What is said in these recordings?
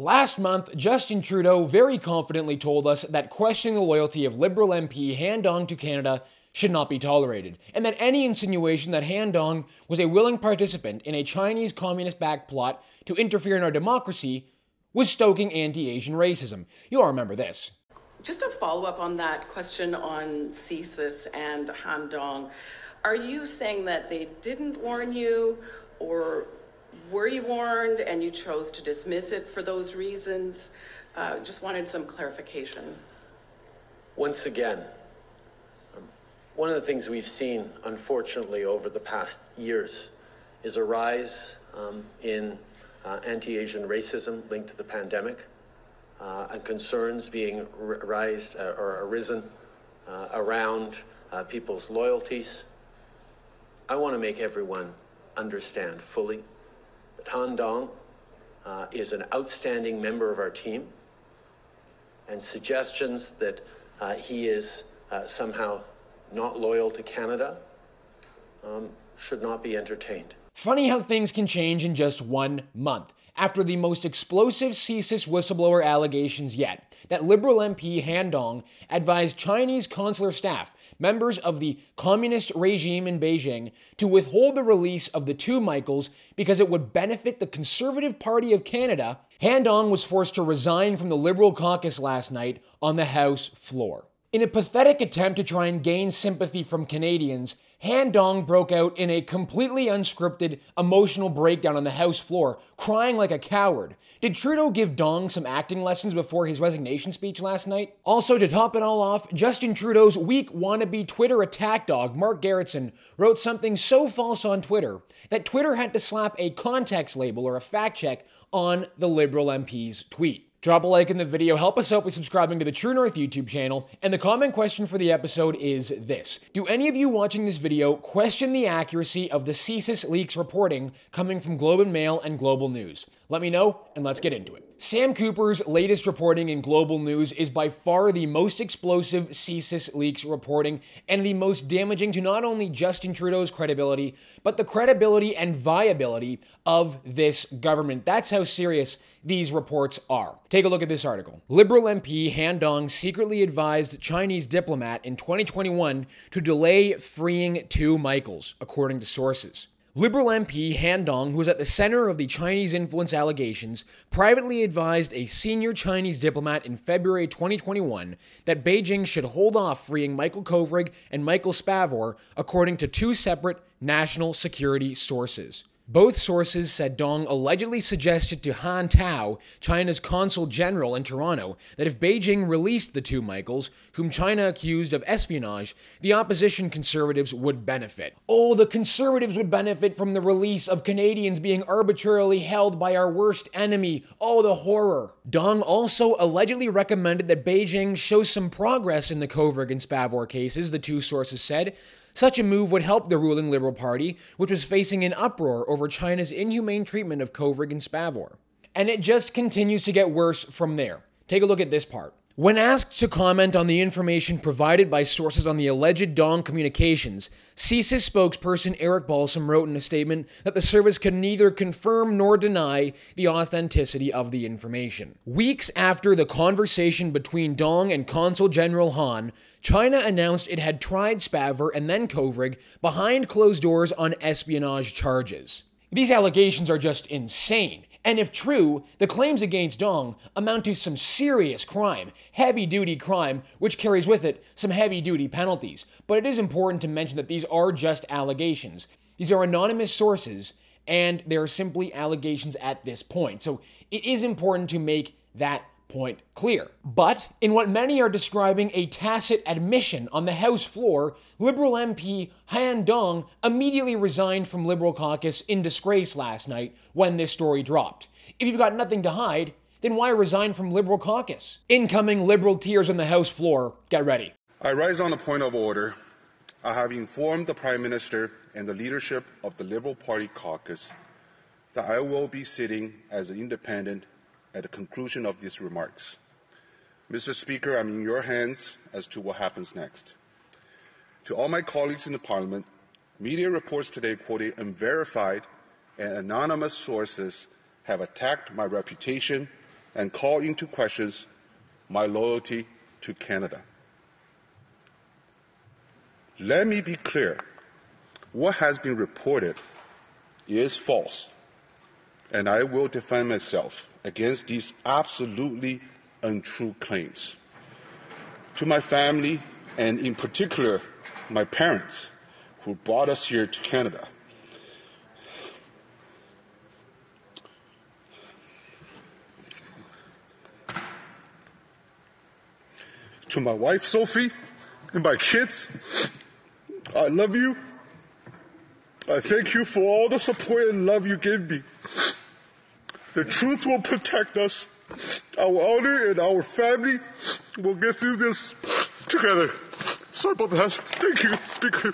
Last month, Justin Trudeau very confidently told us that questioning the loyalty of Liberal MP Han Dong to Canada should not be tolerated, and that any insinuation that Han Dong was a willing participant in a Chinese communist-backed plot to interfere in our democracy was stoking anti-Asian racism. You all remember this. Just a follow-up on that question on CSIS and Han Dong. Are you saying that they didn't warn you, or were you warned and you chose to dismiss it for those reasons? Just wanted some clarification. Once again, one of the things we've seen, unfortunately, over the past years is a rise in anti-Asian racism linked to the pandemic, and concerns being arisen around people's loyalties. I want to make everyone understand fully that Han Dong is an outstanding member of our team, and suggestions that he is somehow not loyal to Canada should not be entertained. Funny how things can change in just 1 month. After the most explosive CSIS whistleblower allegations yet, that Liberal MP Han Dong advised Chinese consular staff, members of the communist regime in Beijing, to withhold the release of the two Michaels because it would benefit the Conservative Party of Canada, Han Dong was forced to resign from the Liberal caucus last night on the House floor. In a pathetic attempt to try and gain sympathy from Canadians, Han Dong broke out in a completely unscripted, emotional breakdown on the House floor, crying like a coward. Did Trudeau give Dong some acting lessons before his resignation speech last night? Also, to top it all off, Justin Trudeau's weak wannabe Twitter attack dog, Mark Garretson, wrote something so false on Twitter that Twitter had to slap a context label or a fact check on the Liberal MP's tweet. Drop a like in the video, help us out by subscribing to the True North YouTube channel, and the comment question for the episode is this. Do any of you watching this video question the accuracy of the CSIS leaks reporting coming from Globe and Mail and Global News? Let me know, and let's get into it. Sam Cooper's latest reporting in Global News is by far the most explosive CSIS leaks reporting and the most damaging to not only Justin Trudeau's credibility, but the credibility and viability of this government. That's how serious these reports are. Take a look at this article. Liberal MP Han Dong secretly advised Chinese diplomat in 2021 to delay freeing two Michaels, according to sources. Liberal MP Han Dong, who was at the center of the Chinese influence allegations, privately advised a senior Chinese diplomat in February 2021 that Beijing should hold off freeing Michael Kovrig and Michael Spavor, according to two separate national security sources. Both sources said Dong allegedly suggested to Han Tao, China's consul general in Toronto, that if Beijing released the two Michaels, whom China accused of espionage, the opposition Conservatives would benefit. Oh, the Conservatives would benefit from the release of Canadians being arbitrarily held by our worst enemy. Oh, the horror. Dong also allegedly recommended that Beijing show some progress in the Kovrig and Spavor cases, the two sources said. Such a move would help the ruling Liberal Party, which was facing an uproar over China's inhumane treatment of Kovrig and Spavor. And it just continues to get worse from there. Take a look at this part. When asked to comment on the information provided by sources on the alleged Dong communications, CSIS spokesperson Eric Balsam wrote in a statement that the service could neither confirm nor deny the authenticity of the information. Weeks after the conversation between Dong and Consul General Han, China announced it had tried Spavor and then Kovrig behind closed doors on espionage charges. These allegations are just insane. And if true, the claims against Dong amount to some serious crime, heavy-duty crime, which carries with it some heavy-duty penalties. But it is important to mention that these are just allegations. These are anonymous sources, and they are simply allegations at this point. So it is important to make that point clear. But in what many are describing a tacit admission on the House floor, Liberal MP Han Dong immediately resigned from Liberal caucus in disgrace last night when this story dropped. If you've got nothing to hide, then why resign from Liberal caucus? Incoming Liberal tears on the House floor. Get ready. I rise on a point of order. I have informed the Prime Minister and the leadership of the Liberal Party caucus that I will be sitting as an independent at the conclusion of these remarks. Mr. Speaker, I'm in your hands as to what happens next. To all my colleagues in the Parliament, media reports today quoting unverified and anonymous sources have attacked my reputation and call into questions my loyalty to Canada. Let me be clear. What has been reported is false, and I will defend myself against these absolutely untrue claims. To my family, and in particular, my parents, who brought us here to Canada, to my wife, Sophie, and my kids, I love you. I thank you for all the support and love you gave me. The truth will protect us. Our honor and our family will get through this together. Sorry about that. Thank you, Speaker.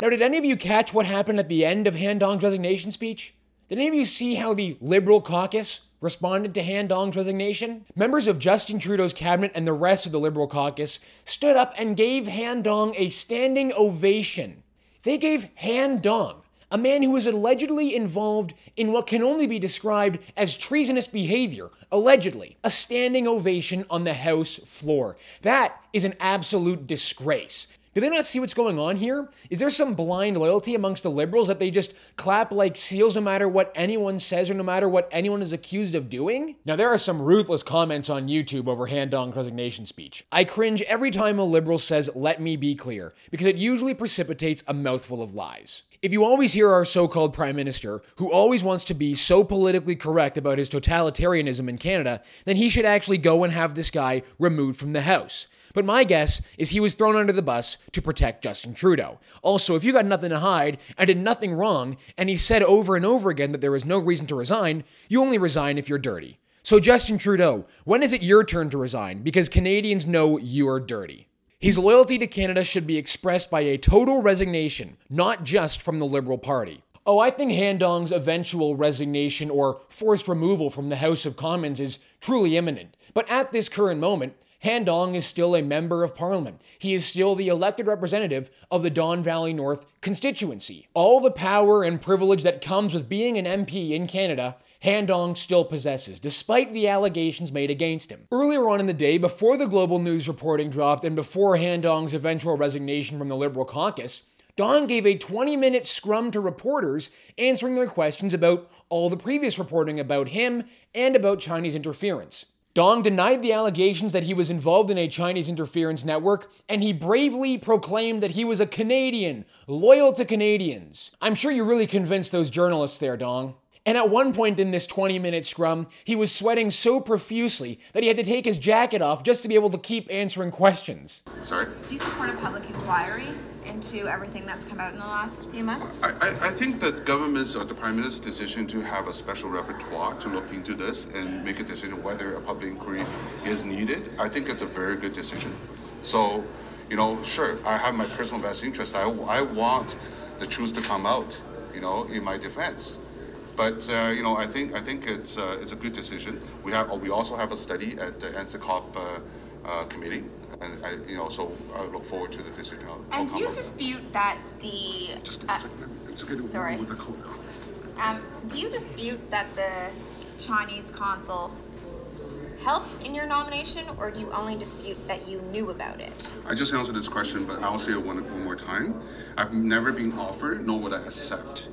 Now, did any of you catch what happened at the end of Han Dong's resignation speech? Did any of you see how the Liberal caucus responded to Han Dong's resignation? Members of Justin Trudeau's cabinet and the rest of the Liberal caucus stood up and gave Han Dong a standing ovation. They gave Han Dong, a man who was allegedly involved in what can only be described as treasonous behavior, allegedly, a standing ovation on the House floor. That is an absolute disgrace. Do they not see what's going on here? Is there some blind loyalty amongst the Liberals that they just clap like seals no matter what anyone says or no matter what anyone is accused of doing? Now, there are some ruthless comments on YouTube over Han Dong's resignation speech. I cringe every time a Liberal says, "Let me be clear," because it usually precipitates a mouthful of lies. If you always hear our so-called Prime Minister, who always wants to be so politically correct about his totalitarianism in Canada, then he should actually go and have this guy removed from the House. But my guess is he was thrown under the bus to protect Justin Trudeau. Also, if you got nothing to hide and did nothing wrong, and he said over and over again that there was no reason to resign, you only resign if you're dirty. So Justin Trudeau, when is it your turn to resign? Because Canadians know you're dirty. His loyalty to Canada should be expressed by a total resignation, not just from the Liberal Party. Oh, I think Han Dong's eventual resignation or forced removal from the House of Commons is truly imminent. But at this current moment, Han Dong is still a member of Parliament. He is still the elected representative of the Don Valley North constituency. All the power and privilege that comes with being an MP in Canada, Han Dong still possesses, despite the allegations made against him. Earlier on in the day, before the Global News reporting dropped and before Han Dong's eventual resignation from the Liberal caucus, Dong gave a 20-minute scrum to reporters answering their questions about all the previous reporting about him and about Chinese interference. Dong denied the allegations that he was involved in a Chinese interference network, and he bravely proclaimed that he was a Canadian, loyal to Canadians. I'm sure you really convinced those journalists there, Dong. And at one point in this 20-minute scrum, he was sweating so profusely that he had to take his jacket off just to be able to keep answering questions. Sorry? Do you support a public inquiry into everything that's come out in the last few months? I think that government's or the Prime Minister's decision to have a special repertoire to look into this and make a decision whether a public inquiry is needed, I think it's a very good decision. So, sure, I have my personal vested interest. I want the truth to come out, in my defense. But I think it's a good decision. We also have a study at the NCCOP committee, and so I look forward to the decision. And do you dispute that the? Just a second. It's okay to sorry. with the code. Do you dispute that the Chinese consul helped in your nomination, or do you only dispute that you knew about it? I just answered this question, but I'll say it one more time. I've never been offered, nor would I accept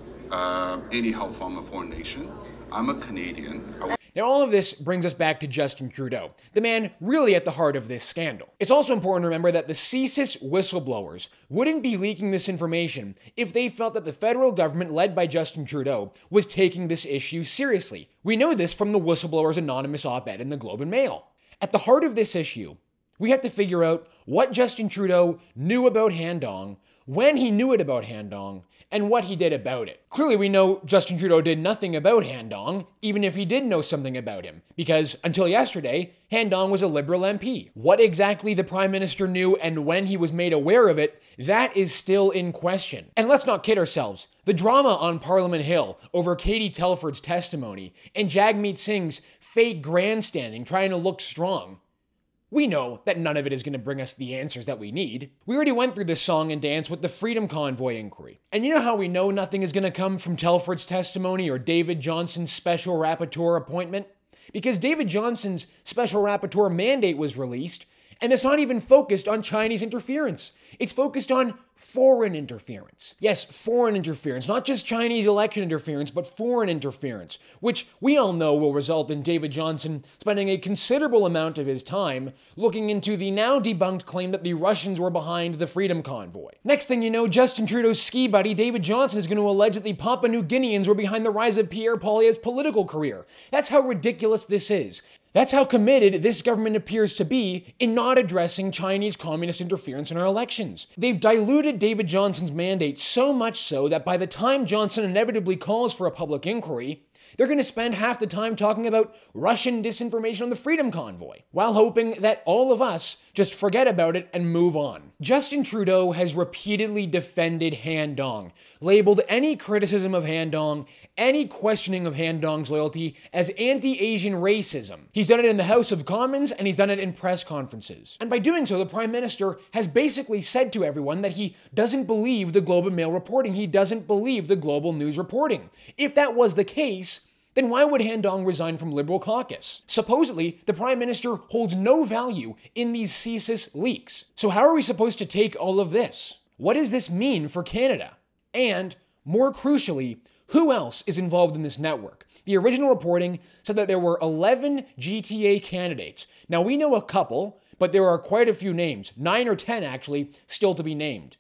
any help from a foreign nation. I'm a Canadian. Now, all of this brings us back to Justin Trudeau, the man really at the heart of this scandal. It's also important to remember that the CSIS whistleblowers wouldn't be leaking this information if they felt that the federal government, led by Justin Trudeau, was taking this issue seriously. We know this from the Whistleblowers Anonymous op-ed in the Globe and Mail. At the heart of this issue, we have to figure out what Justin Trudeau knew about Han Dong, when he knew it about Han Dong, and what he did about it. Clearly, we know Justin Trudeau did nothing about Han Dong, even if he did know something about him, because until yesterday, Han Dong was a Liberal MP. What exactly the Prime Minister knew and when he was made aware of it, that is still in question. And let's not kid ourselves. The drama on Parliament Hill over Katie Telford's testimony and Jagmeet Singh's fake grandstanding trying to look strong, We know that none of it is going to bring us the answers that we need. We already went through this song and dance with the Freedom Convoy inquiry. And you know how we know nothing is going to come from Telford's testimony or David Johnson's special rapporteur appointment? Because David Johnson's special rapporteur mandate was released, and it's not even focused on Chinese interference. It's focused on foreign interference. Yes, foreign interference, not just Chinese election interference, but foreign interference, which we all know will result in David Johnson spending a considerable amount of his time looking into the now debunked claim that the Russians were behind the Freedom Convoy. Next thing you know, Justin Trudeau's ski buddy David Johnson is going to allege that the Papua New Guineans were behind the rise of Pierre Poilievre's political career. That's how ridiculous this is. That's how committed this government appears to be in not addressing Chinese communist interference in our elections. They've diluted David Johnson's mandate so much so that by the time Johnson inevitably calls for a public inquiry, they're going to spend half the time talking about Russian disinformation on the Freedom Convoy, while hoping that all of us just forget about it and move on. Justin Trudeau has repeatedly defended Han Dong, labeled any criticism of Han Dong, any questioning of Han Dong's loyalty as anti-Asian racism. He's done it in the House of Commons and he's done it in press conferences. And by doing so, the Prime Minister has basically said to everyone that he doesn't believe the Globe and Mail reporting. He doesn't believe the Global News reporting. If that was the case, then why would Han Dong resign from Liberal caucus? Supposedly, the Prime Minister holds no value in these CSIS leaks. So how are we supposed to take all of this? What does this mean for Canada? And, more crucially, who else is involved in this network? The original reporting said that there were 11 GTA candidates. Now, we know a couple, but there are quite a few names, 9 or 10 actually, still to be named.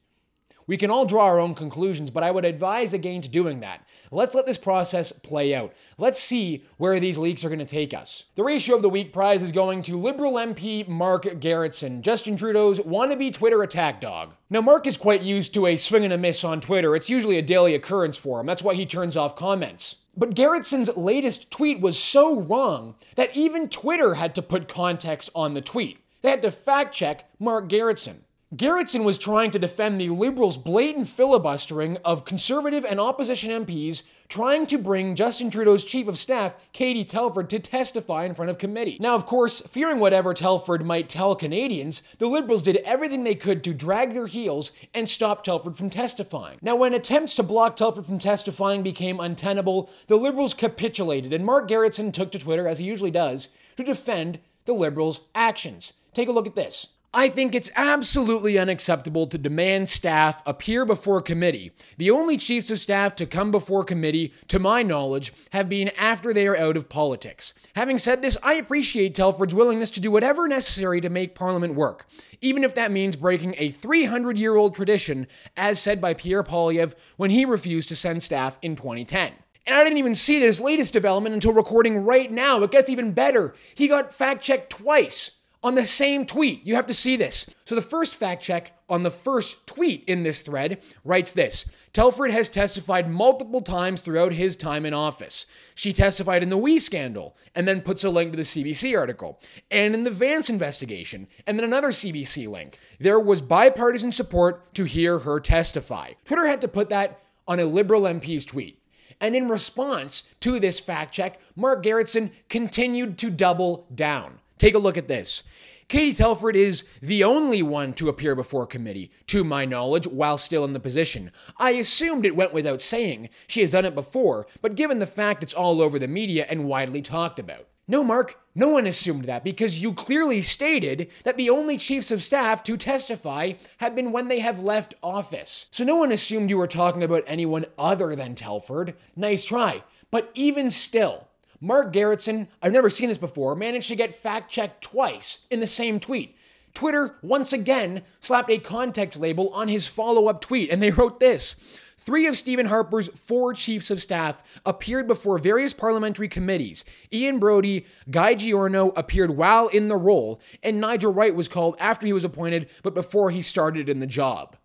We can all draw our own conclusions, but I would advise against doing that. Let's let this process play out. Let's see where these leaks are going to take us. The Ratio of the Week prize is going to Liberal MP Mark Gerritsen, Justin Trudeau's wannabe Twitter attack dog. Now, Mark is quite used to a swing and a miss on Twitter. It's usually a daily occurrence for him. That's why he turns off comments. But Gerritsen's latest tweet was so wrong that even Twitter had to put context on the tweet. They had to fact-check Mark Gerritsen. Gerritsen was trying to defend the Liberals' blatant filibustering of Conservative and opposition MPs trying to bring Justin Trudeau's Chief of Staff, Katie Telford, to testify in front of committee. Now, of course, fearing whatever Telford might tell Canadians, the Liberals did everything they could to drag their heels and stop Telford from testifying. Now, when attempts to block Telford from testifying became untenable, the Liberals capitulated, and Mark Gerritsen took to Twitter, as he usually does, to defend the Liberals' actions. Take a look at this. I think it's absolutely unacceptable to demand staff appear before committee. The only chiefs of staff to come before committee, to my knowledge, have been after they are out of politics. Having said this, I appreciate Telford's willingness to do whatever necessary to make Parliament work, even if that means breaking a 300-year-old tradition, as said by Pierre Poilievre when he refused to send staff in 2010. And I didn't even see this latest development until recording right now. It gets even better. He got fact-checked twice on the same tweet. You have to see this. So the first fact check on the first tweet in this thread writes this: Telford has testified multiple times throughout his time in office. She testified in the WE scandal, and then puts a link to the CBC article, and in the Vance investigation, and then another CBC link. There was bipartisan support to hear her testify. Twitter had to put that on a Liberal MP's tweet. And in response to this fact check, Mark Gerritsen continued to double down. Take a look at this. Katie Telford is the only one to appear before committee, to my knowledge, while still in the position. I assumed it went without saying. She has done it before, but given the fact it's all over the media and widely talked about. No, Mark, no one assumed that because you clearly stated that the only chiefs of staff to testify have been when they have left office. So no one assumed you were talking about anyone other than Telford. Nice try. But even still, Mark Gerritsen, I've never seen this before, managed to get fact-checked twice in the same tweet. Twitter, once again, slapped a context label on his follow-up tweet, and they wrote this: 3 of Stephen Harper's 4 chiefs of staff appeared before various parliamentary committees. Ian Brody, Guy Giorno appeared while in the role, and Nigel Wright was called after he was appointed, but before he started in the job.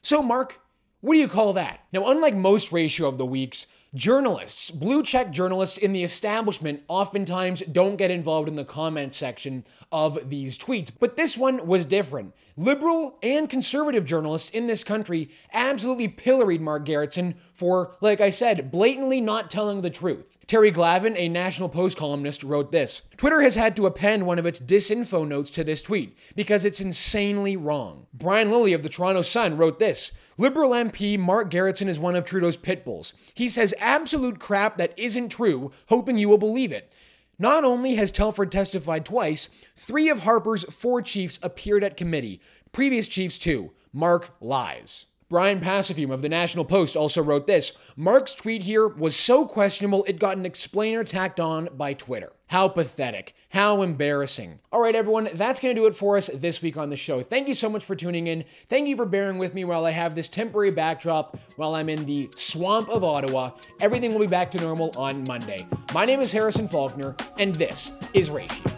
So, Mark, what do you call that? Now, unlike most Ratio of the Weeks, Journalists, blue-check journalists in the establishment oftentimes don't get involved in the comment section of these tweets, but this one was different. Liberal and conservative journalists in this country absolutely pilloried Mark Gerritsen for, like I said, blatantly not telling the truth. Terry Glavin, a National Post columnist, wrote this: Twitter has had to append one of its disinfo notes to this tweet because it's insanely wrong. Brian Lilley of the Toronto Sun wrote this: Liberal MP Mark Gerritsen is one of Trudeau's pit bulls. He says absolute crap that isn't true, hoping you will believe it. Not only has Telford testified twice, 3 of Harper's 4 chiefs appeared at committee. Previous chiefs too. Mark lies. Brian Passafume of the National Post also wrote this: Mark's tweet here was so questionable it got an explainer tacked on by Twitter. How pathetic. How embarrassing. All right, everyone, that's going to do it for us this week on the show. Thank you so much for tuning in. Thank you for bearing with me while I have this temporary backdrop while I'm in the swamp of Ottawa. Everything will be back to normal on Monday. My name is Harrison Faulkner, and this is Ratio.